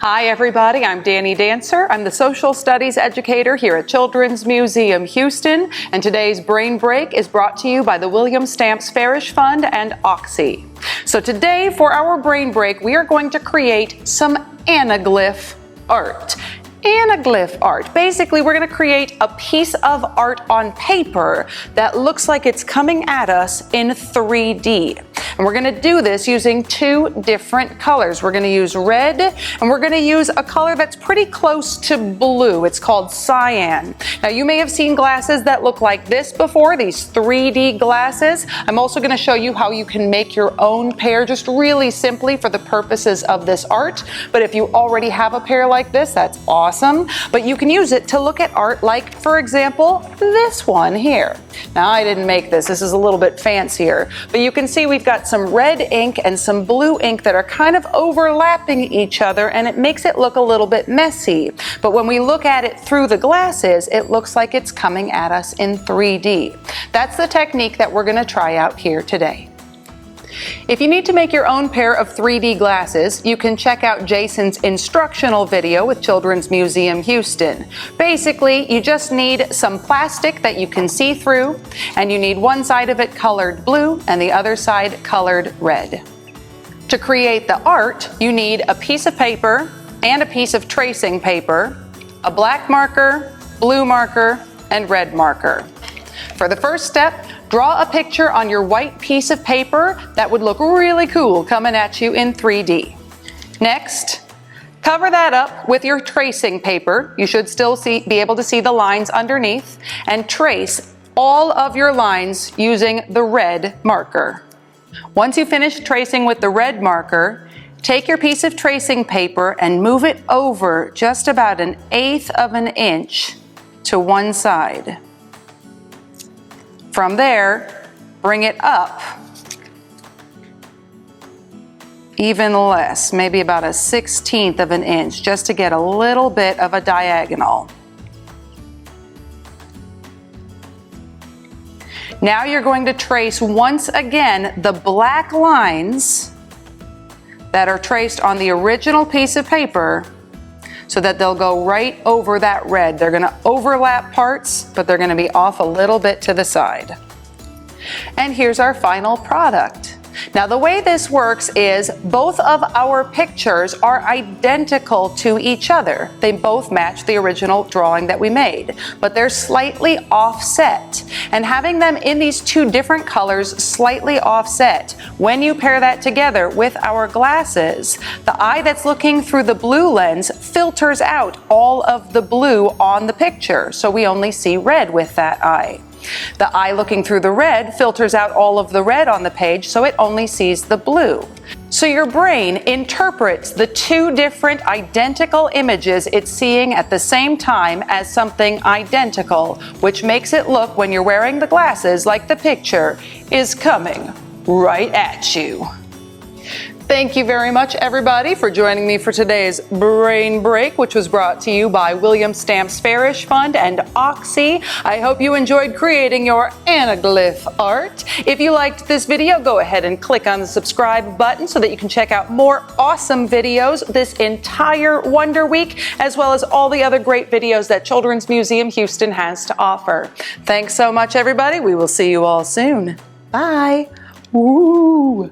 Hi everybody, I'm Danny Dancer. I'm the social studies educator here at Children's Museum Houston, and today's Brain Break is brought to you by the William Stamps Farish Fund and Oxy. So today for our Brain Break, we are going to create some anaglyph art. Anaglyph art. Basically, we're going to create a piece of art on paper that looks like it's coming at us in 3D. And we're going to do this using two different colors. We're going to use red, and we're going to use a color that's pretty close to blue. It's called cyan. Now, you may have seen glasses that look like this before, these 3D glasses. I'm also going to show you how you can make your own pair just really simply for the purposes of this art. But if you already have a pair like this, that's awesome. But you can use it to look at art like, for example, this one here. Now, I didn't make this. This is a little bit fancier. But you can see we've got some red ink and some blue ink that are kind of overlapping each other, and it makes it look a little bit messy. But when we look at it through the glasses, it looks like it's coming at us in 3D. That's the technique that we're going to try out here today. If you need to make your own pair of 3D glasses, you can check out Jason's instructional video with Children's Museum Houston. Basically, you just need some plastic that you can see through, and you need one side of it colored blue and the other side colored red. To create the art, you need a piece of paper and a piece of tracing paper, a black marker, blue marker, and red marker. For the first step, draw a picture on your white piece of paper that would look really cool coming at you in 3D. Next, cover that up with your tracing paper. You should still be able to see the lines underneath, and trace all of your lines using the red marker. Once you finish tracing with the red marker, take your piece of tracing paper and move it over just about 1/8 of an inch to one side. From there, bring it up even less, maybe about 1/16 of an inch, just to get a little bit of a diagonal. Now you're going to trace once again the black lines that are traced on the original piece of paper, so that they'll go right over that red. They're going to overlap parts, but they're going to be off a little bit to the side. And here's our final product. Now, the way this works is both of our pictures are identical to each other. They both match the original drawing that we made, but they're slightly offset. And having them in these two different colors, slightly offset, when you pair that together with our glasses, the eye that's looking through the blue lens filters out all of the blue on the picture, so we only see red with that eye. The eye looking through the red filters out all of the red on the page, so it only sees the blue. So your brain interprets the two different identical images it's seeing at the same time as something identical, which makes it look, when you're wearing the glasses, like the picture is coming right at you. Thank you very much, everybody, for joining me for today's Brain Break, which was brought to you by William Stamps Farish Fund and Oxy. I hope you enjoyed creating your anaglyph art. If you liked this video, go ahead and click on the subscribe button so that you can check out more awesome videos this entire Wonder Week, as well as all the other great videos that Children's Museum Houston has to offer. Thanks so much, everybody. We will see you all soon. Bye. Woo!